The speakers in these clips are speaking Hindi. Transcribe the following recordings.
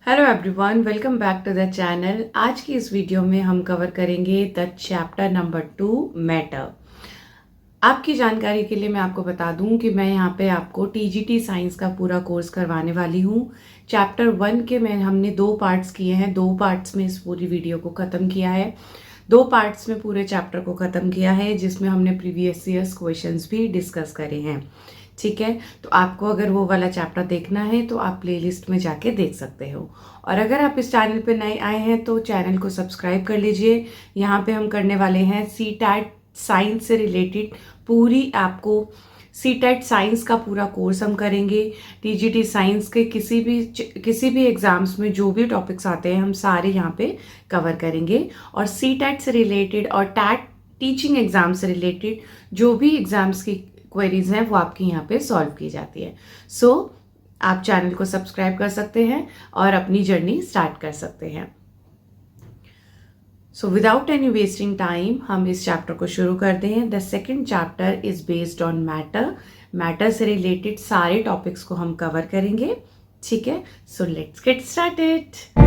Hello everyone, welcome back to the channel. आज की इस वीडियो में हम कवर करेंगे द चैप्टर नंबर 2 मैटर। आपकी जानकारी के लिए मैं आपको बता दूं कि मैं यहाँ पे आपको टीजीटी साइंस का पूरा कोर्स करवाने वाली हूँ। चैप्टर 1 के में हमने 2 पार्ट्स किए हैं, 2 पार्ट्स में इस पूरी वीडियो को ख़त्म किया है। 2 पार्ट्स में पूरे चैप्टर को ख़त्म किया है, जिसमें हमने प्रीवियस ईयर्स क्वेश्चंस भी डिस्कस करे हैं। ठीक है, तो आपको अगर वो वाला चैप्टर देखना है तो आप प्लेलिस्ट में जाके देख सकते हो। और अगर आप इस चैनल पे नए आए हैं तो चैनल को सब्सक्राइब कर लीजिए। यहाँ पे हम करने वाले हैं सीटैट साइंस से रिलेटेड पूरी आपको सीटेट साइंस का पूरा कोर्स हम करेंगे। टीजीटी साइंस के किसी भी एग्जाम्स में जो भी टॉपिक्स आते हैं हम सारे यहाँ पे कवर करेंगे। और सीटेट से रिलेटेड और टैट टीचिंग एग्जाम से रिलेटेड जो भी एग्जाम्स की क्वेरीज हैं वो आपकी यहाँ पे सॉल्व की जाती है। सो आप चैनल को सब्सक्राइब कर सकते हैं और अपनी जर्नी स्टार्ट कर सकते हैं। So without any wasting time हम इस चैप्टर को शुरू करते हैं। The second chapter is based on matter. Matter से रिलेटेड सारे टॉपिक्स को हम कवर करेंगे। ठीक है, so let's get started.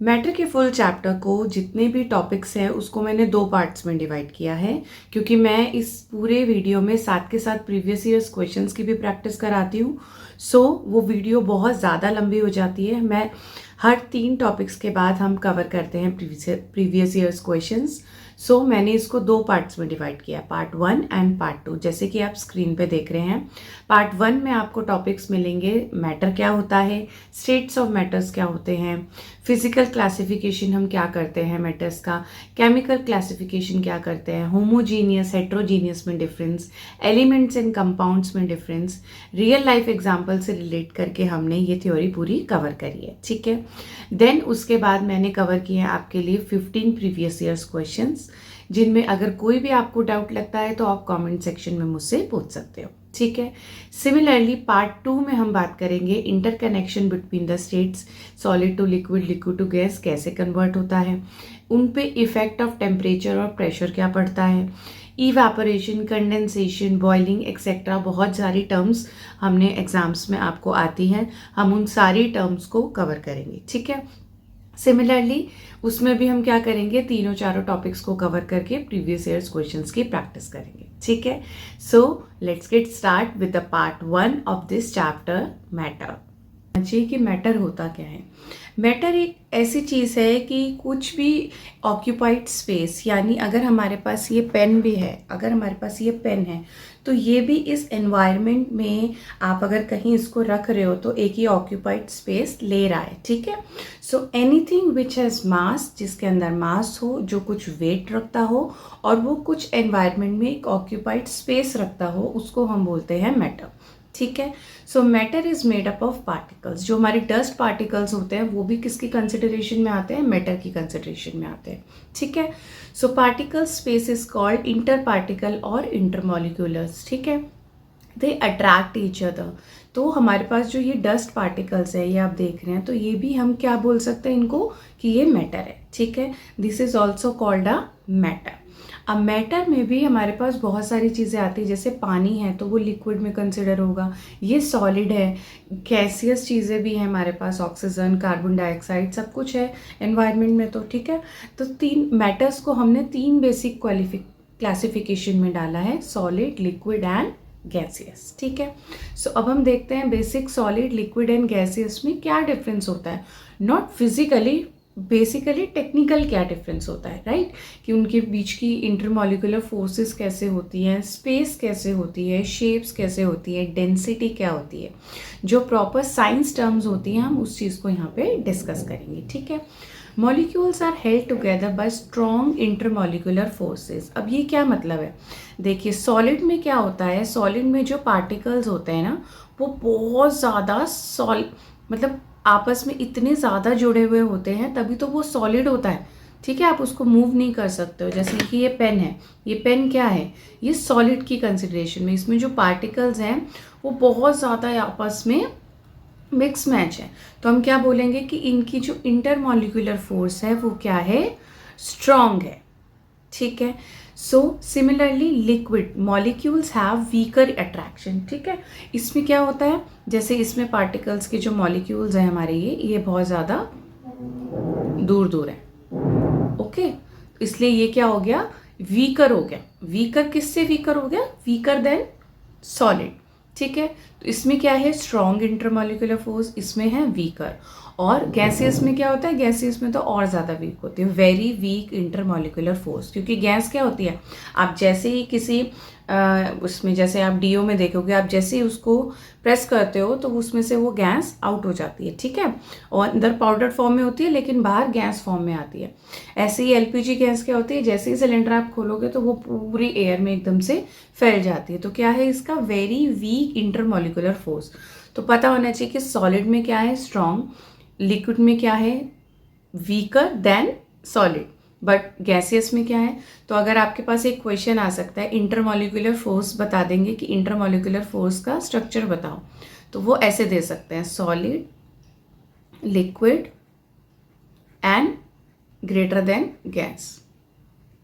Matter के फुल चैप्टर को जितने भी टॉपिक्स हैं उसको मैंने 2 पार्ट्स में डिवाइड किया है, क्योंकि मैं इस पूरे वीडियो में साथ के साथ प्रीवियस ईयर्स क्वेश्चंस की भी प्रैक्टिस कराती हूँ। सो वो वीडियो बहुत ज़्यादा लंबी हो जाती है। मैं हर 3 टॉपिक्स के बाद हम कवर करते हैं प्रीवियस ईयर्स क्वेश्चंस। सो मैंने इसको 2 पार्ट्स में डिवाइड किया, पार्ट 1 एंड पार्ट 2, जैसे कि आप स्क्रीन पे देख रहे हैं। पार्ट 1 में आपको टॉपिक्स मिलेंगे, मैटर क्या होता है, स्टेट्स ऑफ मैटर्स क्या होते हैं, फिजिकल क्लासिफिकेशन हम क्या करते हैं मैटर्स का, केमिकल क्लासिफिकेशन क्या करते हैं, होमोजीनियस हेट्रोजीनियस में डिफरेंस, एलिमेंट्स एंड कंपाउंड्स में डिफरेंस, रियल लाइफ एग्जांपल से रिलेट करके हमने ये थ्योरी पूरी कवर करी है। ठीक है, देन उसके बाद मैंने कवर किए हैं आपके लिए 15 प्रीवियस ईयर्स क्वेश्चंस, जिनमें अगर कोई भी आपको डाउट लगता है तो आप कमेंट सेक्शन में मुझसे पूछ सकते हो। ठीक है, सिमिलरली पार्ट 2 में हम बात करेंगे interconnection between the states, solid to liquid, liquid to gas कैसे कन्वर्ट होता है, उन पे इफेक्ट ऑफ टेम्परेचर और प्रेशर क्या पड़ता है, इवेपोरेशन, कंडेंसेशन, बॉइलिंग एक्सेट्रा, बहुत सारी टर्म्स हमने एग्जाम्स में आपको आती हैं, हम उन सारी टर्म्स को कवर करेंगे। ठीक है, सिमिलरली उसमें भी हम क्या करेंगे, तीनों चारों टॉपिक्स को कवर करके प्रीवियस ईयर्स क्वेश्चंस की प्रैक्टिस करेंगे। ठीक है, so let's get start with the part 1 of this chapter matter. समझिए कि मैटर होता क्या है। मैटर एक ऐसी चीज़ है कि कुछ भी ऑक्यूपाइड स्पेस, यानी अगर हमारे पास ये पेन भी है, अगर हमारे पास ये पेन है तो ये भी इस एनवायरनमेंट में आप अगर कहीं इसको रख रहे हो तो एक ही ऑक्यूपाइड स्पेस ले रहा है। ठीक है, सो एनीथिंग विच हैज़ मास, जिसके अंदर मास हो, जो कुछ वेट रखता हो और वो कुछ एनवायरनमेंट में एक ऑक्यूपाइड स्पेस रखता हो, उसको हम बोलते हैं मैटर। ठीक है, सो matter is made up of particles. जो हमारे डस्ट पार्टिकल्स होते हैं वो भी किसकी कंसिडरेशन में आते हैं, मैटर की कंसिडरेशन में आते हैं। ठीक है, so particle space is called inter particle और इंटरमॉलिक्यूलर्स। ठीक है, दे अट्रैक्ट ईच अदर। तो हमारे पास जो ये डस्ट पार्टिकल्स है, ये आप देख रहे हैं, तो ये भी हम क्या बोल सकते हैं इनको कि ये मैटर है। ठीक है, this is also called a matter. अब मैटर में भी हमारे पास बहुत सारी चीज़ें आती हैं, जैसे पानी है तो वो लिक्विड में कंसिडर होगा, ये सॉलिड है, गैसियस चीज़ें भी हैं हमारे पास, ऑक्सीजन, कार्बन डाइऑक्साइड, सब कुछ है एनवायरनमेंट में। तो ठीक है, तो 3 मैटर्स को हमने 3 बेसिक क्लासिफिकेशन में डाला है, सॉलिड, लिक्विड एंड गैसियस। ठीक है, सो अब हम देखते हैं basic solid, liquid and gaseous में क्या डिफरेंस होता है, नॉट फिजिकली, बेसिकली टेक्निकल क्या डिफरेंस होता है, राइट, कि उनके बीच की इंटरमॉलिक्यूलर फोर्सेस कैसे होती हैं, स्पेस कैसे होती है, शेप्स कैसे होती है, डेंसिटी क्या होती है, जो प्रॉपर साइंस टर्म्स होती हैं हम उस चीज़ को यहाँ पे डिस्कस करेंगे। ठीक है, molecules are held together by strong intermolecular forces. अब ये क्या मतलब है, देखिए सॉलिड में क्या होता है, सॉलिड में जो पार्टिकल्स होते हैं ना वो बहुत ज़्यादा मतलब आपस में इतने ज़्यादा जुड़े हुए होते हैं, तभी तो वो सॉलिड होता है। ठीक है, आप उसको मूव नहीं कर सकते हो। जैसे कि ये पेन है, ये पेन क्या है, ये सॉलिड की कंसिडरेशन में, इसमें जो पार्टिकल्स हैं वो बहुत ज़्यादा आपस में मिक्स मैच है, तो हम क्या बोलेंगे कि इनकी जो इंटरमॉलिक्यूलर फोर्स है वो क्या है, स्ट्रॉन्ग है। ठीक है। So similarly liquid molecules have weaker attraction, ठीक है। इसमें क्या होता है, जैसे इसमें पार्टिकल्स के जो मॉलिक्यूल्स हैं हमारे ये बहुत ज़्यादा दूर दूर है, ओके। इसलिए ये क्या हो गया, वीकर हो गया। वीकर किससे वीकर हो गया, वीकर देन सॉलिड, ठीक है। तो इसमें क्या है, स्ट्रॉन्ग इंटरमॉलिक्यूलर फोर्स, इसमें है वीकर। और गैसियस में क्या होता है, गैसियस में तो और ज़्यादा वीक होती है, वेरी वीक इंटरमॉलिक्यूलर फोर्स। क्योंकि गैस क्या होती है, आप जैसे ही किसी उसमें, जैसे आप डीओ में देखोगे, आप जैसे ही उसको प्रेस करते हो तो उसमें से वो गैस आउट हो जाती है, ठीक है। और अंदर पाउडर फॉर्म में होती है लेकिन बाहर गैस फॉर्म में आती है। ऐसे ही एलपीजी गैस क्या होती है, जैसे ही सिलेंडर आप खोलोगे तो वो पूरी एयर में एकदम से फैल जाती है। तो क्या है इसका, वेरी वीक इंटरमॉलिक्यूलर फोर्स। तो पता होना चाहिए कि सॉलिड में क्या है, स्ट्रॉन्ग, लिक्विड में क्या है, weaker then solid, but gaseous में क्या है। तो अगर आपके पास एक क्वेश्चन आ सकता है, इंटरमॉलिक्यूलर फोर्स बता देंगे कि इंटरमॉलिक्यूलर फोर्स का स्ट्रक्चर बताओ, तो वो ऐसे दे सकते हैं, solid, liquid and greater than gas,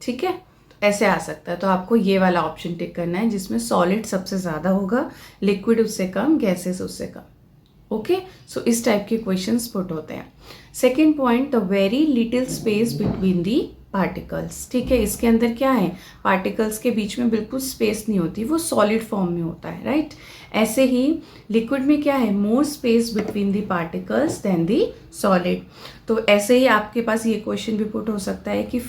ठीक है। ऐसे आ सकता है। तो आपको ये वाला ऑप्शन टिक करना है जिसमें सॉलिड सबसे ज़्यादा होगा, लिक्विड उससे कम, गैसेस उससे कम, ओके। सो इस टाइप के क्वेश्चंस पुट होते हैं। Second point, the very little space between the particles, ठीक है। इसके अंदर क्या है, पार्टिकल्स के बीच में बिल्कुल स्पेस नहीं होती, वो सॉलिड फॉर्म में होता है, राइट। ऐसे ही लिक्विड में क्या है, more space between the particles than the solid. तो ऐसे ही आपके पास ये क्वेश्चन भी पुट हो सकता है कि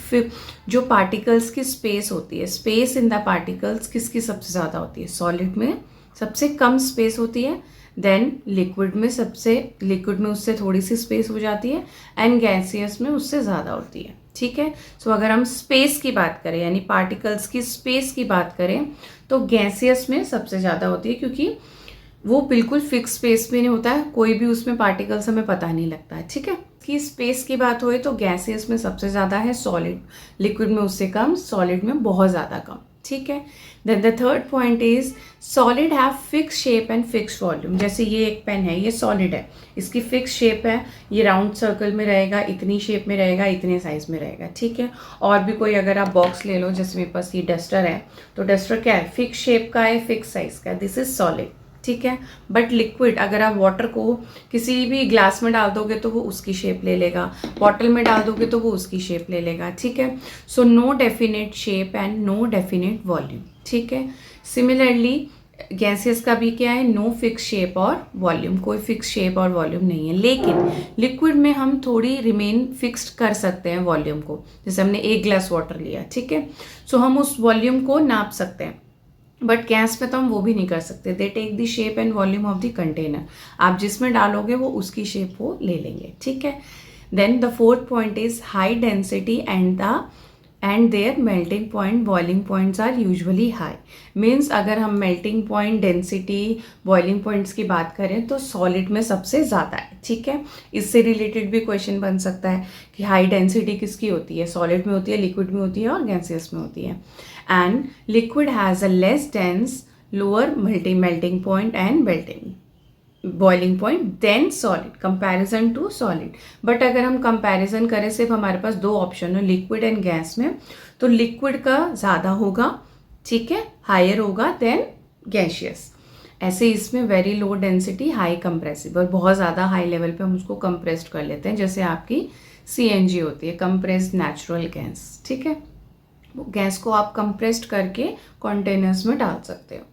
जो पार्टिकल्स की स्पेस होती है, स्पेस इन द पार्टिकल्स किसकी सबसे ज़्यादा होती है, सॉलिड में सबसे कम स्पेस होती है, देन लिक्विड में उससे थोड़ी सी स्पेस हो जाती है, एंड गैसियस में उससे ज़्यादा होती है, ठीक है। सो अगर हम स्पेस की बात करें, यानी पार्टिकल्स की स्पेस की बात करें, तो गैसियस में सबसे ज़्यादा होती है, क्योंकि वो बिल्कुल फिक्स स्पेस में नहीं होता है, कोई भी उसमें पार्टिकल्स हमें पता नहीं लगता है, ठीक है। कि स्पेस की बात हो तो गैसियस में सबसे ज़्यादा है सॉलिड, लिक्विड में उससे कम, सॉलिड में बहुत ज़्यादा कम, ठीक है। Then the third point is solid have fix shape and fix volume. जैसे ये एक पेन है, ये सॉलिड है, इसकी फिक्स शेप है, ये राउंड सर्कल में रहेगा, इतनी शेप में रहेगा, इतने साइज में रहेगा, ठीक है। और भी कोई अगर आप बॉक्स ले लो, जैसे मेरे पास ये डस्टर है, तो डस्टर क्या है, फिक्स शेप का है, फिक्स साइज का है, दिस इज सॉलिड, ठीक है। बट लिक्विड, अगर आप वाटर को किसी भी ग्लास में डाल दोगे तो वो उसकी शेप ले लेगा, बॉटल में डाल दोगे तो वो उसकी शेप ले लेगा, ठीक है। So no definite shape and no definite volume, ठीक है। सिमिलरली गैसेस का भी क्या है, नो फिक्स शेप और वॉल्यूम, कोई फिक्स शेप और वॉल्यूम नहीं है। लेकिन लिक्विड में हम थोड़ी रिमेन फिक्स्ड कर सकते हैं वॉल्यूम को, जैसे हमने एक ग्लास वाटर लिया, ठीक है। सो हम उस वॉल्यूम को नाप सकते हैं, बट गैस में तो हम वो भी नहीं कर सकते। They take the shape and volume of the container, आप जिसमें डालोगे वो उसकी शेप वो ले लेंगे, ठीक है। Then the fourth point is high density and their melting point boiling points are usually high. Means अगर हम melting point, density, boiling points की बात करें तो सॉलिड में सबसे ज़्यादा है, ठीक है। इससे रिलेटेड भी क्वेश्चन बन सकता है कि हाई डेंसिटी किसकी होती है, सॉलिड में होती है, लिक्विड में होती है और गैसियस में होती है। And liquid has a less dense lower melting point and boiling point than solid comparison to solid. But अगर हम कंपैरिजन करें सिर्फ हमारे पास दो ऑप्शन है, लिक्विड एंड गैस में, तो लिक्विड का ज़्यादा होगा, ठीक है, हायर होगा देन गैसियस। ऐसे इसमें very low density high compressible, बहुत ज़्यादा हाई लेवल पे हम उसको कंप्रेस्ड कर लेते हैं, जैसे आपकी CNG होती है, कंप्रेस्ड नेचुरल गैस, ठीक है। गैस को आप कंप्रेस्ड करके कंटेनर्स में डाल सकते हो।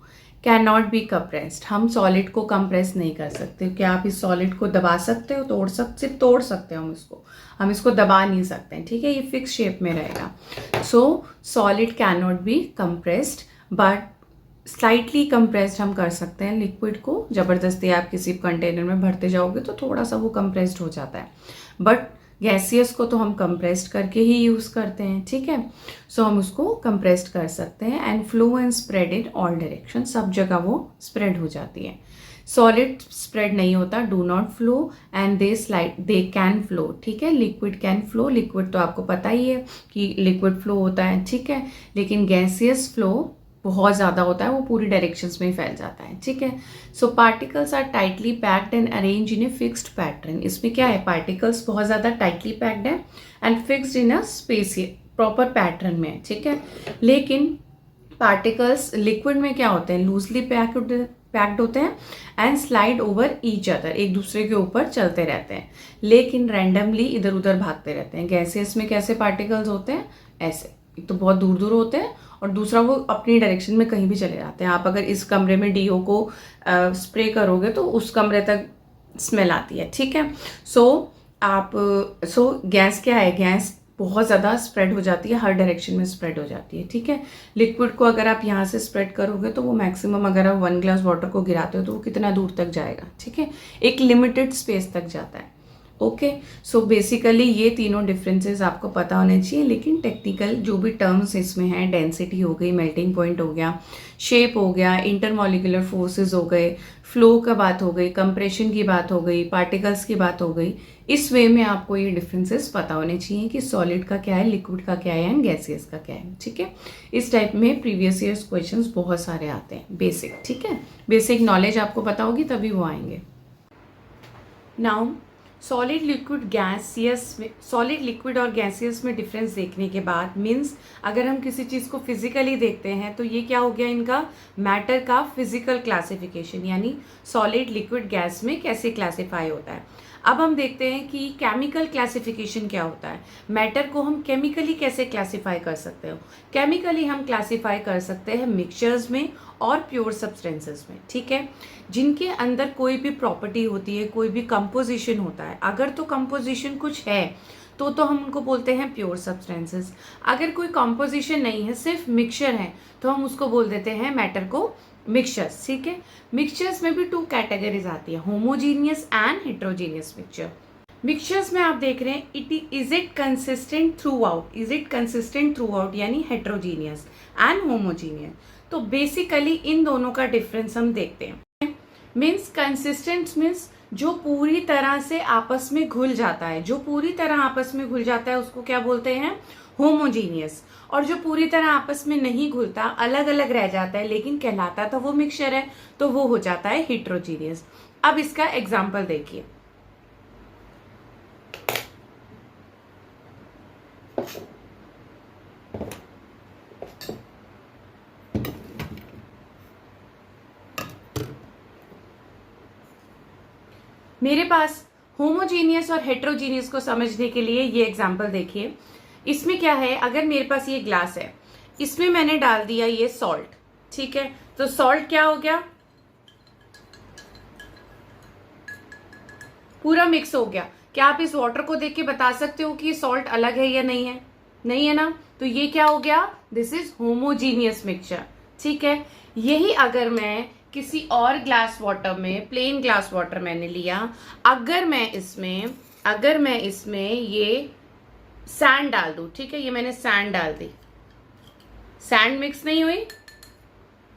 कैन नॉट बी कंप्रेस्ड, हम सॉलिड को कंप्रेस नहीं कर सकते। क्या आप इस सॉलिड को दबा सकते हो, सिर्फ तोड़ सकते हो हम इसको दबा नहीं सकते हैं, ठीक है। ये फिक्स शेप में रहेगा। सो solid can not B compressed, but slightly compressed हम कर सकते हैं। लिक्विड को ज़बरदस्ती आप किसी कंटेनर में भरते जाओगे तो थोड़ा सा वो कंप्रेस्ड हो जाता है, बट गैसियस को तो हम कंप्रेस्ड करके ही यूज़ करते हैं, ठीक है। सो हम उसको कंप्रेस्ड कर सकते हैं and flow and spread in all direction, सब जगह वो स्प्रेड हो जाती है। सॉलिड स्प्रेड नहीं होता, do not flow and they can flow, ठीक है। लिक्विड कैन फ्लो, लिक्विड तो आपको पता ही है कि लिक्विड फ्लो होता है, ठीक है। लेकिन गैसियस फ्लो बहुत ज़्यादा होता है, वो पूरी डायरेक्शंस में ही फैल जाता है, ठीक है। So particles are tightly packed and arrange in a fixed pattern. इसमें क्या है, पार्टिकल्स बहुत ज़्यादा टाइटली पैक्ड है and fixed in a proper pattern में है, ठीक है। लेकिन पार्टिकल्स लिक्विड में क्या होते हैं, लूजली पैक्ड होते हैं and slide over each other, एक दूसरे के ऊपर चलते रहते हैं, लेकिन रैंडमली इधर उधर भागते रहते हैं। गैसेस में कैसे पार्टिकल्स होते हैं, ऐसे, एक तो बहुत दूर दूर होते हैं और दूसरा वो अपनी डायरेक्शन में कहीं भी चले जाते हैं। आप अगर इस कमरे में डीओ को स्प्रे करोगे तो उस कमरे तक स्मेल आती है, ठीक है। सो गैस क्या है, गैस बहुत ज़्यादा स्प्रेड हो जाती है, हर डायरेक्शन में स्प्रेड हो जाती है, ठीक है। लिक्विड को अगर आप यहाँ से स्प्रेड करोगे तो वो मैक्सिमम, अगर आप 1 ग्लास वाटर को गिराते हो तो वो कितना दूर तक जाएगा, ठीक है, एक लिमिटेड स्पेस तक जाता है। ओके, सो बेसिकली ये तीनों डिफरेंसेस आपको पता होने चाहिए। लेकिन टेक्निकल जो भी टर्म्स इसमें हैं, डेंसिटी हो गई, मेल्टिंग पॉइंट हो गया, शेप हो गया, इंटरमॉलिक्यूलर फोर्सेस हो गए, फ्लो का बात हो गई, कंप्रेशन की बात हो गई, पार्टिकल्स की बात हो गई, इस वे में आपको ये डिफरेंसेस पता होने चाहिए कि सॉलिड का क्या है, लिक्विड का क्या है एंड गैसियस का क्या है, ठीक है। इस टाइप में प्रीवियस ईयर्स क्वेश्चंस बहुत सारे आते हैं, बेसिक, ठीक है। बेसिक नॉलेज आपको पता होगी तभी वो आएंगे। नाउ सॉलिड लिक्विड गैसियस में, सॉलिड लिक्विड और गैसियस में डिफरेंस देखने के बाद, मीन्स अगर हम किसी चीज़ को फिजिकली देखते हैं तो ये क्या हो गया, इनका मैटर का फिजिकल क्लासिफिकेशन, यानी सॉलिड लिक्विड गैस में कैसे क्लासीफाई होता है। अब हम देखते हैं कि केमिकल क्लासिफिकेशन क्या होता है, मैटर को हम केमिकली कैसे क्लासीफाई कर सकते हो। केमिकली हम क्लासीफाई कर सकते हैं मिक्सचर्स में और प्योर सब्सटेंसेस में, ठीक है, जिनके अंदर कोई भी प्रॉपर्टी होती है, कोई भी कंपोजिशन होता है। अगर तो कंपोजिशन कुछ है तो हम उनको बोलते हैं प्योर सब्सटेंसेस। अगर कोई कंपोजिशन नहीं है, सिर्फ मिक्सचर है, तो हम उसको बोल देते हैं मैटर को मिक्सचर्स, ठीक है। मिक्सचर्स में भी 2 कैटेगरीज आती है, homogeneous and heterogeneous mixture. Mixtures में आप देख रहे हैं is it consistent through out, is it consistent through out, यानी हेट्रोजीनियस एंड होमोजीनियस। तो बेसिकली इन दोनों का डिफरेंस हम देखते हैं। मीन्स कंसिस्टेंट मीन्स जो पूरी तरह से आपस में घुल जाता है, जो पूरी तरह आपस में घुल जाता है उसको क्या बोलते हैं, होमोजीनियस। और जो पूरी तरह आपस में नहीं घुलता, अलग अलग रह जाता है लेकिन कहलाता तो वो मिक्सचर है, तो वो हो जाता है हेट्रोजीनियस। अब इसका एग्जाम्पल देखिए, मेरे पास होमोजीनियस और हेट्रोजीनियस को समझने के लिए ये एग्जाम्पल देखिए। इसमें क्या है, अगर मेरे पास ये ग्लास है, इसमें मैंने डाल दिया ये सॉल्ट, ठीक है, तो सॉल्ट क्या हो गया, पूरा मिक्स हो गया। क्या आप इस वाटर को देख के बता सकते हो कि ये सॉल्ट अलग है या नहीं है, नहीं है ना, तो ये क्या हो गया, दिस इज होमोजीनियस मिक्सचर, ठीक है। यही अगर मैं किसी और ग्लास वाटर में, प्लेन ग्लास वाटर मैंने लिया, अगर मैं इसमें ये सैंड डाल दूं, ठीक है, ये मैंने सैंड डाल दी, सैंड मिक्स नहीं हुई,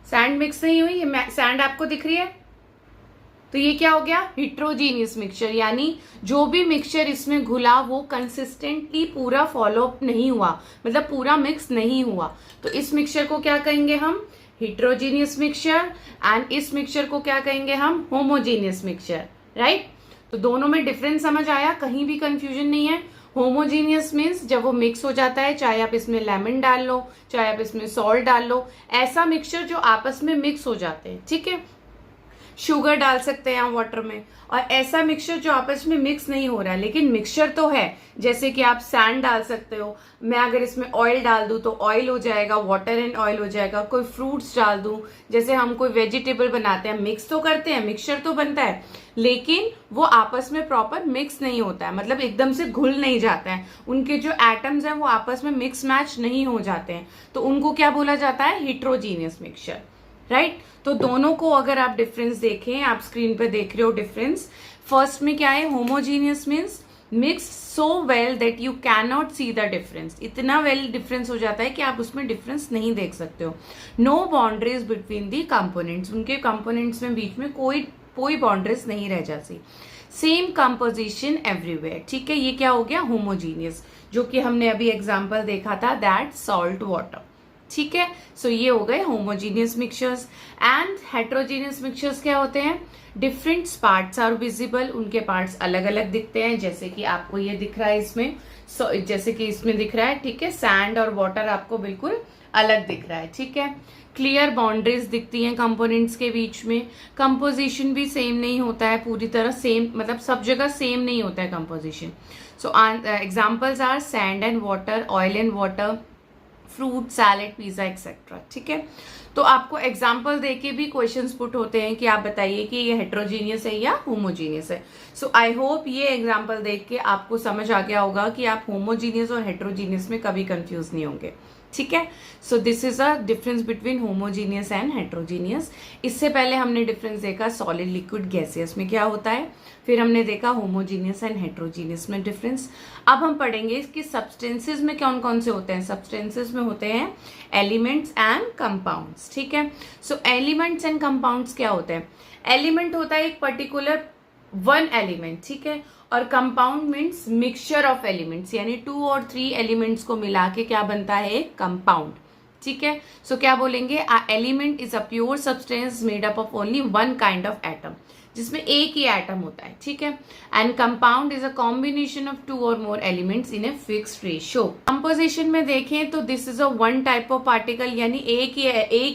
सैंड मिक्स नहीं हुई, ये सैंड आपको दिख रही है, तो ये क्या हो गया, हेट्रोजीनियस मिक्सचर, यानी जो भी मिक्सचर इसमें घुला वो कंसिस्टेंटली पूरा फॉलो अप नहीं हुआ, मतलब पूरा मिक्स नहीं हुआ, तो इस मिक्सचर को क्या कहेंगे हम, हेट्रोजीनियस मिक्सचर, एंड इस मिक्सचर को क्या कहेंगे हम, होमोजीनियस मिक्सचर, राइट। तो दोनों में डिफरेंस समझ आया, कहीं भी कंफ्यूजन नहीं है। होमोजीनियस मीन्स जब वो मिक्स हो जाता है, चाहे आप इसमें लेमन डाल लो, चाहे आप इसमें सॉल्ट डाल लो, ऐसा मिक्सचर जो आपस में मिक्स हो जाते हैं, ठीक है। शुगर डाल सकते हैं आप वाटर में, और ऐसा मिक्सचर जो आपस में मिक्स नहीं हो रहा है लेकिन मिक्सचर तो है, जैसे कि आप सैंड डाल सकते हो, मैं अगर इसमें ऑयल डाल दूं तो ऑयल हो जाएगा, वाटर एंड ऑयल हो जाएगा, कोई फ्रूट्स डाल दूं, जैसे हम कोई वेजिटेबल बनाते हैं, मिक्स तो करते हैं, मिक्सचर तो बनता है, लेकिन वो आपस में प्रॉपर मिक्स नहीं होता है, मतलब एकदम से घुल नहीं जाता है, उनके जो एटम्स हैं वो आपस में मिक्स मैच नहीं हो जाते हैं, तो उनको क्या बोला जाता है, हेट्रोजीनियस मिक्सचर, राइट। तो दोनों को अगर आप डिफरेंस देखें, आप स्क्रीन पे देख रहे हो डिफरेंस, फर्स्ट में क्या है, homogeneous means mix so well that you can not see the difference, इतना वेल डिफरेंस हो जाता है कि आप उसमें डिफरेंस नहीं देख सकते हो। No boundaries between the components, उनके कंपोनेंट्स में बीच में कोई बाउंड्रीज नहीं रह जाती, सेम कंपोजिशन एवरीवेयर, ठीक है। ये क्या हो गया, होमोजीनियस, जो कि हमने अभी एग्जाम्पल देखा था, दैट सॉल्ट वाटर, ठीक है। सो ये हो गए homogeneous mixtures. And heterogeneous mixtures क्या होते हैं? डिफरेंट पार्ट्स आर विजिबल, उनके पार्ट्स अलग अलग दिखते हैं, जैसे कि आपको ये दिख रहा है इसमें, जैसे कि इसमें दिख रहा है, ठीक है। सैंड और वाटर आपको बिल्कुल अलग दिख रहा है, ठीक है। क्लियर बाउंड्रीज दिखती हैं कंपोनेंट्स के बीच में। कंपोजिशन भी सेम नहीं होता है पूरी तरह, सेम मतलब सब जगह सेम नहीं होता है composition. So examples are sand and water, oil and water, fruit, salad, pizza etcetera, ठीक है। तो आपको एग्जाम्पल देके भी क्वेश्चंस पुट होते हैं कि आप बताइए कि ये हेट्रोजीनियस है या होमोजीनियस है। सो आई होप ये एग्जाम्पल देख के आपको समझ आ गया होगा कि आप होमोजीनियस और हेट्रोजीनियस में कभी कंफ्यूज नहीं होंगे, ठीक है। So this is a difference between homogeneous and heterogeneous. इससे पहले हमने डिफरेंस देखा सॉलिड, लिक्विड, गैसियस में क्या होता है, फिर हमने देखा होमोजीनियस एंड हेट्रोजीनियस में डिफरेंस। अब हम पढ़ेंगे कि सब्सटेंसेस में कौन कौन से होते हैं। सब्सटेंसेस में होते हैं एलिमेंट्स एंड कंपाउंड्स, ठीक है। सो एलिमेंट्स एंड कंपाउंड्स क्या होते हैं? एलिमेंट होता है एक पर्टिकुलर वन एलिमेंट, ठीक है, और compound means mixture of elements, यानी 2 और 3 एलिमेंट्स को मिला के क्या बनता है? एक कंपाउंड, ठीक है। सो क्या बोलेंगे? A element is a pure substance made up of only one kind of atom, जिसमें एक ही एटम होता है, ठीक है। And compound is a combination of 2 और more elements in a fixed ratio. Composition में देखें तो this is a one type of particle, यानी एक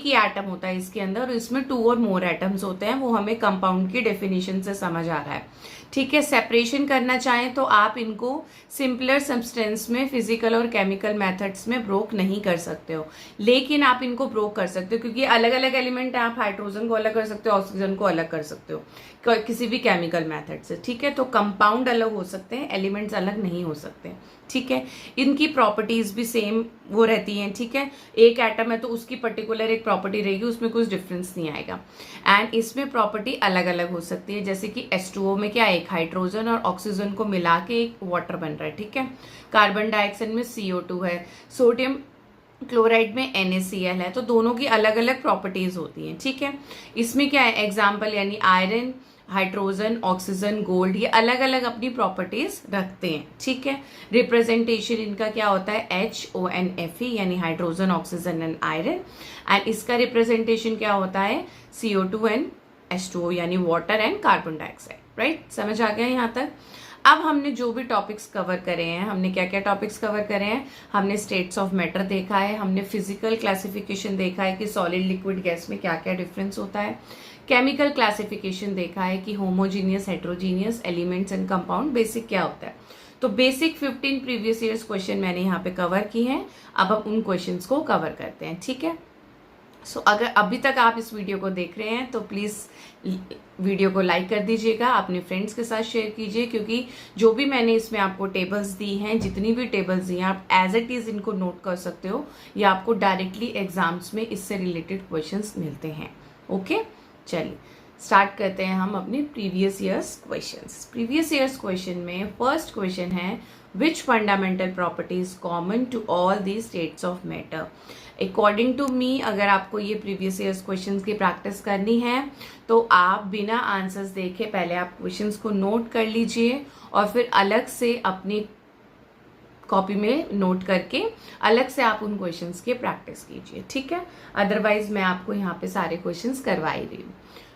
ही एटम होता है इसके अंदर, और इसमें 2 और मोर एटम्स होते हैं। वो हमें कंपाउंड की डेफिनेशन से समझ आ रहा है, ठीक है। सेपरेशन करना चाहें तो आप इनको सिंपलर सब्सटेंस में फिजिकल और केमिकल मेथड्स में ब्रोक नहीं कर सकते हो, लेकिन आप इनको ब्रोक कर सकते हो, क्योंकि अलग अलग एलिमेंट है। आप हाइड्रोजन को अलग कर सकते हो, ऑक्सीजन को अलग कर सकते हो किसी भी केमिकल मेथड से, ठीक है। तो कंपाउंड अलग हो सकते हैं, एलिमेंट्स अलग नहीं हो सकते, ठीक है। इनकी प्रॉपर्टीज भी सेम वो रहती हैं, ठीक है। एक एटम है तो उसकी पर्टिकुलर एक प्रॉपर्टी रहेगी, उसमें कुछ डिफरेंस नहीं आएगा। एंड इसमें प्रॉपर्टी अलग अलग हो सकती है, जैसे कि H2O में क्या, एक हाइड्रोजन और ऑक्सीजन को मिला के एक वाटर बन रहा है, ठीक है। कार्बन डाइऑक्साइड में CO2 है, सोडियम क्लोराइड में NaCl है, तो दोनों की अलग अलग प्रॉपर्टीज होती हैं, ठीक है। इसमें क्या है? एग्जाम्पल यानी आयरन, हाइड्रोजन, ऑक्सीजन, गोल्ड, ये अलग अलग अपनी प्रॉपर्टीज रखते हैं, ठीक है। रिप्रेजेंटेशन इनका क्या होता है? HONFe, यानी hydrogen, oxygen and iron. And इसका रिप्रेजेंटेशन क्या होता है? CO2 एंड H2O, यानी water and carbon dioxide, right. समझ आ गया यहाँ तक? अब हमने जो भी टॉपिक्स कवर करे हैं, हमने क्या क्या टॉपिक्स कवर करे हैं? हमने स्टेट्स ऑफ मैटर देखा है, हमने फिजिकल क्लासिफिकेशन देखा है कि सॉलिड, लिक्विड, गैस में क्या क्या डिफरेंस होता है, केमिकल क्लासिफिकेशन देखा है कि homogeneous, heterogeneous, elements and compound, basic क्या होता है। तो बेसिक 15 प्रीवियस ईयर्स क्वेश्चन मैंने यहाँ पे कवर की हैं। अब हम उन क्वेश्चंस को कवर करते हैं, ठीक है। सो अगर अभी तक आप इस वीडियो को देख रहे हैं तो प्लीज़ वीडियो को लाइक कर दीजिएगा, अपने फ्रेंड्स के साथ शेयर कीजिए, क्योंकि जो भी मैंने इसमें आपको टेबल्स दी हैं, जितनी भी टेबल्स दी हैं, आप एज इट इज़ इनको नोट कर सकते हो, या आपको डायरेक्टली एग्जाम्स में इससे रिलेटेड क्वेश्चंस मिलते हैं, ओके। चलिए स्टार्ट करते हैं हम अपने previous years questions. Previous years question में फर्स्ट क्वेश्चन है, which fundamental property is common to all the states of matter. According to me, अगर आपको ये प्रीवियस ईयर्स क्वेश्चंस की प्रैक्टिस करनी है तो आप बिना आंसर्स देखे पहले आप क्वेश्चंस को नोट कर लीजिए, और फिर अलग से अपनी कॉपी में नोट करके अलग से आप उन क्वेश्चंस की प्रैक्टिस कीजिए, ठीक है। अदरवाइज मैं आपको यहाँ पे सारे क्वेश्चंस करवा ही रही हूँ।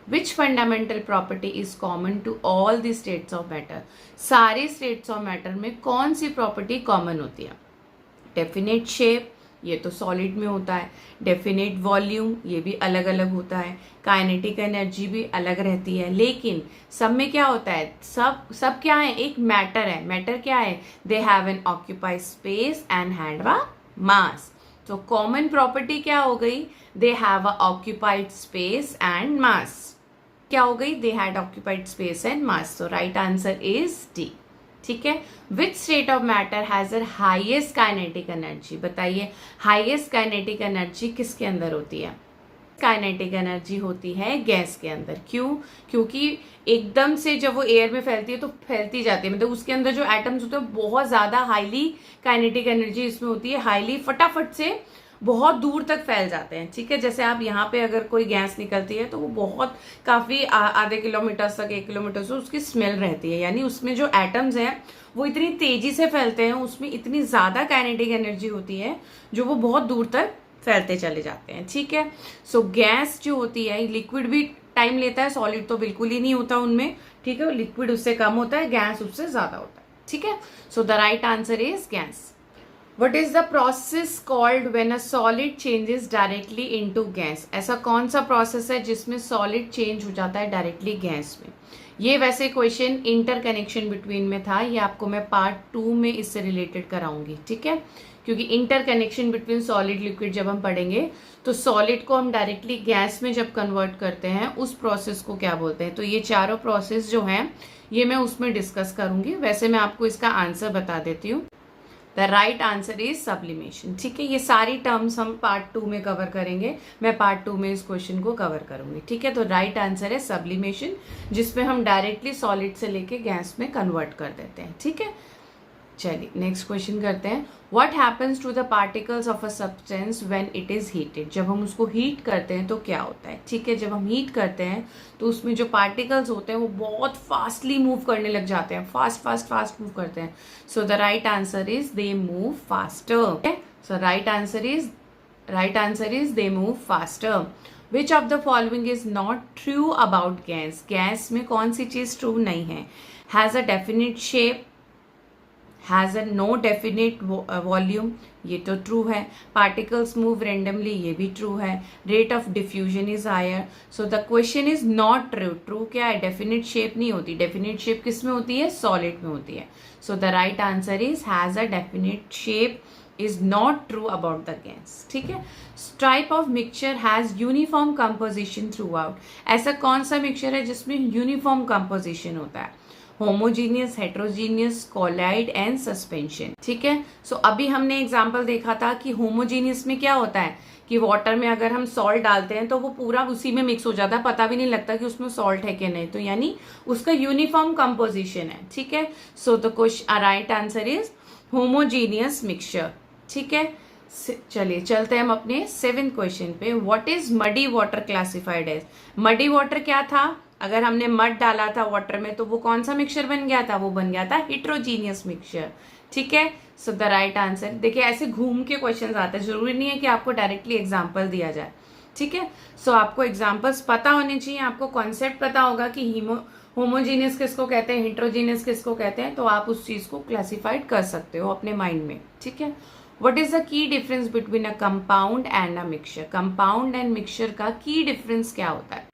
Which fundamental property is common to all the states of matter. सारे स्टेट्स ऑफ मैटर में कौन सी प्रॉपर्टी कॉमन होती है? डेफिनेट शेप, ये तो सॉलिड में होता है। डेफिनेट वॉल्यूम, ये भी अलग अलग होता है। काइनेटिक एनर्जी भी अलग रहती है, लेकिन सब में क्या होता है? सब क्या है? एक मैटर है। मैटर क्या है? They have an occupied space and have a mass. तो कॉमन प्रॉपर्टी क्या हो गई? They have a occupied space and mass. क्या हो गई? They had occupied space and mass. तो राइट आंसर इज डी, ठीक है। Which state of matter has a highest kinetic energy. बताइए हाईएस्ट काइनेटिक एनर्जी किसके अंदर होती है? काइनेटिक एनर्जी होती है गैस के अंदर। क्यों? क्योंकि एकदम से जब वो एयर में फैलती है तो फैलती जाती है, मतलब उसके अंदर जो एटम्स होते हैं बहुत ज्यादा हाईली काइनेटिक एनर्जी इसमें होती है, हाईली फटाफट से बहुत दूर तक फैल जाते हैं, ठीक है। जैसे आप यहाँ पे अगर कोई गैस निकलती है तो वो बहुत काफी आधे किलोमीटर तक, 1 किलोमीटर से उसकी स्मेल रहती है, यानी उसमें जो एटम्स हैं वो इतनी तेजी से फैलते हैं, उसमें इतनी ज्यादा काइनेटिक एनर्जी होती है जो वो बहुत दूर तक फैलते चले जाते हैं, ठीक है। सो गैस जो होती है, लिक्विड भी टाइम लेता है, सॉलिड तो बिल्कुल ही नहीं होता उनमें, ठीक है। लिक्विड उससे कम होता है, गैस उससे ज्यादा होता है, ठीक है। So the right answer is gas. What is the process called when a solid changes directly into gas? ऐसा कौन सा प्रोसेस है जिसमें सॉलिड चेंज हो जाता है डायरेक्टली गैस में? ये वैसे क्वेश्चन इंटर कनेक्शन बिटवीन में था, ये आपको मैं पार्ट 2 में इससे रिलेटेड कराऊंगी, ठीक है। क्योंकि inter connection between solid liquid जब हम पढ़ेंगे तो सॉलिड को हम डायरेक्टली गैस में जब कन्वर्ट करते हैं उस प्रोसेस को क्या बोलते हैं। तो ये चारों प्रोसेस जो हैं ये मैं उसमें डिस्कस करूंगी। वैसे मैं आपको इसका आंसर बता देती हूँ। The right answer is sublimation, ठीक है। ये सारी टर्म्स हम पार्ट 2 में कवर करेंगे, मैं पार्ट 2 में इस क्वेश्चन को कवर करूंगी, ठीक है। तो राइट आंसर है सब्लिमेशन, जिसमें हम डायरेक्टली सॉलिड से लेके गैस में कन्वर्ट कर देते हैं, ठीक है। चलिए नेक्स्ट क्वेश्चन करते हैं। What happens to the particles of a substance when it is heated? जब हम उसको हीट करते हैं तो क्या होता है, ठीक है। जब हम हीट करते हैं तो उसमें जो पार्टिकल्स होते हैं वो बहुत फास्टली मूव करने लग जाते हैं, फास्ट मूव करते हैं। So the right answer is they move faster. So right answer is they move faster. Which of the following is not true about gas? Gas में कौन सी चीज ट्रू नहीं है? Has a definite shape, has a no definite volume, ये तो ट्रू है। पार्टिकल्स मूव रेंडमली, ये भी ट्रू है। Rate of diffusion is higher. So the question is not true. True क्या है? डेफिनेट शेप नहीं होती। डेफिनेट शेप किस में होती है? सॉलिड में होती है। So the right answer is has a definite shape is not true about the gas, ठीक है। Type of mixture has uniform composition through out? ऐसा कौन सा मिक्सचर है जिसमें यूनिफॉर्म कंपोजिशन होता है? Homogeneous, heterogeneous, colloid and suspension, ठीक है। सो अभी हमने एग्जांपल देखा था कि होमोजीनियस में क्या होता है कि वाटर में अगर हम सॉल्ट डालते हैं तो वो पूरा उसी में मिक्स हो जाता है, पता भी नहीं लगता कि उसमें सॉल्ट है कि नहीं, तो यानी उसका यूनिफॉर्म कंपोजिशन है, ठीक है। So the question right answer is homogeneous mixture, ठीक है। चलिए चलते हैं हम अपने 7th क्वेश्चन पे। What is muddy water classified as? Muddy water क्या था? अगर हमने मड डाला था वाटर में तो वो कौन सा मिक्सचर बन गया था? वो बन गया था हिट्रोजीनियस मिक्सचर, ठीक है। सो द राइट आंसर, देखिए ऐसे घूम के क्वेश्चंस आते हैं, जरूरी नहीं है कि आपको डायरेक्टली एग्जांपल दिया जाए, ठीक है। सो आपको एग्जांपल्स पता होने चाहिए, आपको कॉन्सेप्ट पता होगा कि होमोजीनियस किसको कहते हैं, हिट्रोजीनियस किसको कहते हैं, तो आप उस चीज को क्लासिफाइड कर सकते हो अपने माइंड में, ठीक है। What is the key difference between a compound and a mixture? Compound and mixture का की डिफरेंस क्या होता है,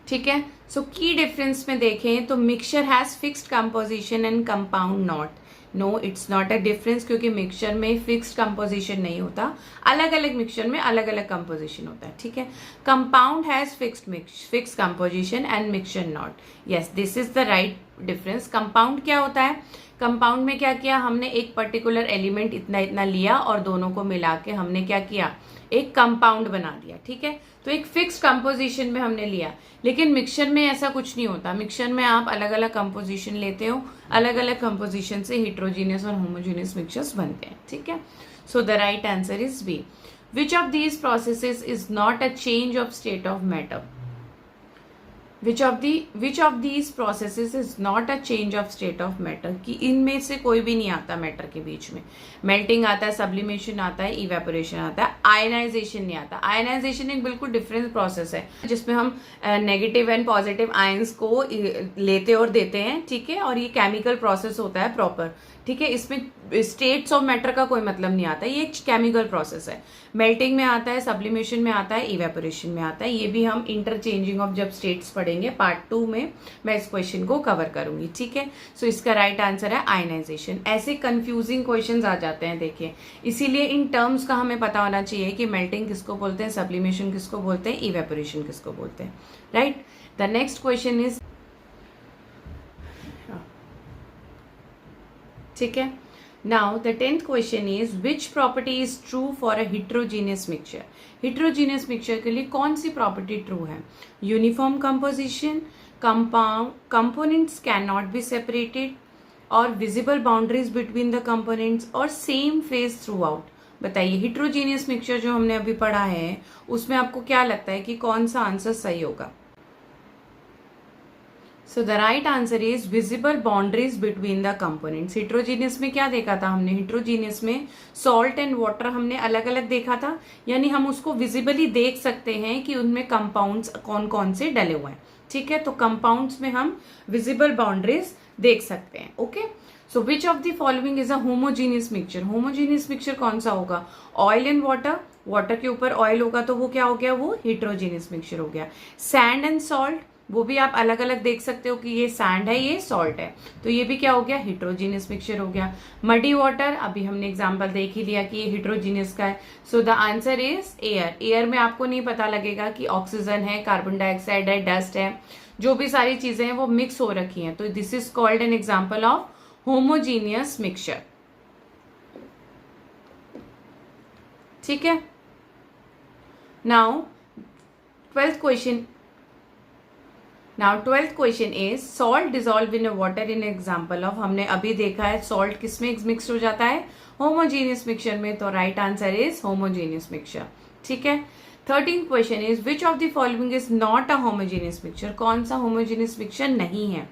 ठीक है। सो की डिफरेंस में देखें तो mixture has fixed composition and compound not. No, it's not a difference, क्योंकि मिक्सचर में फिक्स्ड कंपोजिशन नहीं होता, अलग अलग मिक्सचर में अलग अलग कंपोजिशन होता है, ठीक है। Compound has fixed composition and mixture not. Yes, this is the right difference. Compound क्या होता है? कंपाउंड में क्या किया हमने, एक पर्टिकुलर एलिमेंट इतना इतना लिया और दोनों को मिला के हमने क्या किया, एक कंपाउंड बना दिया, ठीक है। तो एक फिक्स कंपोजिशन में हमने लिया। लेकिन मिक्सचर में ऐसा कुछ नहीं होता। मिक्सचर में आप अलग अलग कंपोजिशन लेते हो, अलग अलग कंपोजिशन से हिट्रोजीनियस और होमोजीनियस मिक्सचर्स बनते हैं, ठीक है। So the right answer is B. Which of these processes is not a change of state of matter? Which of these processes is not a change of state of matter? कि इनमें से कोई भी नहीं आता मैटर के बीच में। मेल्टिंग आता है, सब्लिमेशन आता है, इवेपोरेशन आता है, आयनाइजेशन नहीं आता। आयनाइजेशन एक बिल्कुल डिफरेंट प्रोसेस है जिसमें हम नेगेटिव एंड पॉजिटिव आयंस को लेते और देते हैं, ठीक है। और ये केमिकल प्रोसेस होता है प्रॉपर, ठीक है। इसमें स्टेट्स ऑफ मैटर का कोई मतलब नहीं आता, ये एक केमिकल प्रोसेस है। मेल्टिंग में आता है, सब्लिमेशन में आता है, इवेपोरेशन में आता है। ये भी हम इंटरचेंजिंग ऑफ जब स्टेट्स पढ़ेंगे पार्ट 2 में, मैं इस क्वेश्चन को कवर करूंगी, ठीक है। सो इसका राइट आंसर है आयनाइजेशन। ऐसे कंफ्यूजिंग क्वेश्चंस आ जाते हैं, देखिए, इसीलिए इन टर्म्स का हमें पता होना चाहिए कि मेल्टिंग किसको बोलते हैं, सब्लिमेशन किसको बोलते हैं, इवेपोरेशन किसको बोलते हैं, right. The next question is, ठीक है। Now the 10th question is which property is true for a heterogeneous mixture? Heterogeneous mixture के लिए कौन सी प्रॉपर्टी ट्रू है? Uniform composition, components can not be separated, और visible boundaries between the components, और सेम फेज थ्रू आउट। बताइए हिट्रोजीनियस मिक्सचर जो हमने अभी पढ़ा है उसमें आपको क्या लगता है कि कौन सा आंसर सही होगा? सो the right answer is visible boundaries between the components. Heterogeneous में क्या देखा था हमने? हिट्रोजीनियस में सॉल्ट एंड वाटर हमने अलग अलग देखा था, यानी हम उसको विजिबली देख सकते हैं कि उनमें कंपाउंड्स कौन कौन से डले हुए हैं। ठीक है, तो कंपाउंड्स में हम विजिबल बाउंड्रीज देख सकते हैं। Okay, so which of the following is a homogeneous mixture? Homogeneous mixture कौन सा होगा? ऑयल एंड वाटर, वाटर के ऊपर ऑयल होगा तो वो क्या हो गया? वो हिट्रोजीनियस मिक्सचर हो गया। सैंड एंड सॉल्ट, वो भी आप अलग अलग देख सकते हो कि ये सैंड है, ये सॉल्ट है, तो ये भी क्या हो गया? हिट्रोजीनियस मिक्सचर हो गया। मडी वाटर, अभी हमने एग्जांपल देख ही लिया कि ये हिट्रोजीनियस का है। So the answer is air. Air में आपको नहीं पता लगेगा कि ऑक्सीजन है, कार्बन डाइऑक्साइड है, डस्ट है, जो भी सारी चीजें हैं वो मिक्स हो रखी हैं, तो this is called an example of homogeneous mixture. ठीक है, now twelfth question. Now twelfth question is salt dissolve in water in example of. हमने अभी देखा है सॉल्ट किसमें मिक्स हो जाता है? होमोजीनियस मिक्सचर में, तो right answer is homogeneous mixture. ठीक है, 13th question is which of the following is not a homogeneous mixture? कौन सा होमोजीनियस मिक्सचर नहीं है?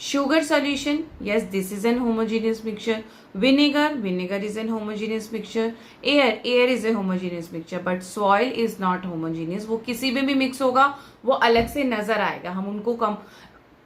Sugar solution, yes, this is an homogeneous mixture. Vinegar is an homogeneous mixture. Air is a homogeneous mixture, but soil is not homogeneous. वो किसी में भी मिक्स होगा वो अलग से नजर आएगा, हम उनको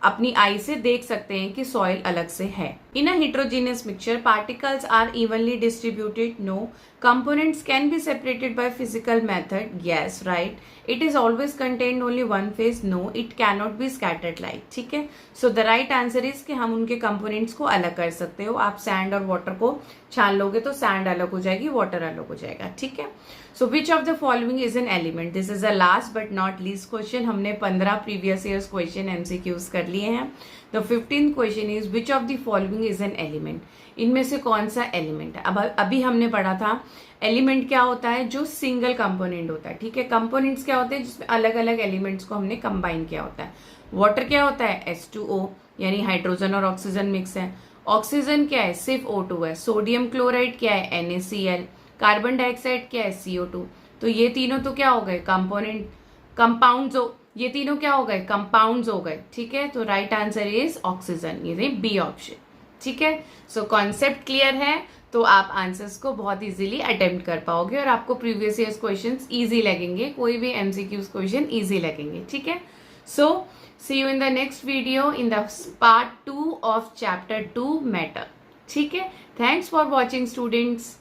अपनी आई से देख सकते हैं कि सॉइल अलग से है। इन अ heterogeneous mixture, particles are evenly distributed. No. Components can be separated by physical method. Yes, right. It is always contained only one phase. No, it cannot be scattered light. ठीक है, so the right answer is कि हम उनके components को अलग कर सकते हो। आप सैंड और वाटर को छान लोगे तो सैंड अलग हो जाएगी, वाटर अलग हो जाएगा। ठीक है, so which of the following is an element? This is a last but not least question. हमने 15 प्रीवियस ईयर्स क्वेश्चन एमसीक्यूज कर लिए हैं। The 15th question is which of the following is an element? इनमें से कौन सा एलिमेंट है? अब अभी हमने पढ़ा था एलिमेंट क्या होता है? जो सिंगल कंपोनेंट होता है। ठीक है, कंपोनेंट्स क्या होते हैं? जिसमें अलग अलग एलिमेंट्स को हमने कंबाइन किया होता है। वाटर क्या होता है? H2O, यानी हाइड्रोजन और ऑक्सीजन मिक्स है। ऑक्सीजन क्या है? सिर्फ O2 है। सोडियम क्लोराइड क्या है? NaCl। कार्बन डाइऑक्साइड क्या है? CO2। तो ये तीनों तो क्या हो गए? कंपाउंड्स हो, ये तीनों क्या हो गए? कंपाउंड्स हो गए। ठीक है, तो राइट आंसर इज ऑक्सीजन, ये बी ऑप्शन। ठीक है, सो कॉन्सेप्ट क्लियर है तो आप आंसर्स को बहुत इजीली अटेम्प्ट कर पाओगे और आपको प्रीवियस ईयर्स क्वेश्चंस इजी लगेंगे, कोई भी एमसीक्यूज क्वेश्चन इजी लगेंगे। ठीक है, so see you in the next video in the part 2 of chapter 2 matter. ठीक है, थैंक्स फॉर वॉचिंग स्टूडेंट्स।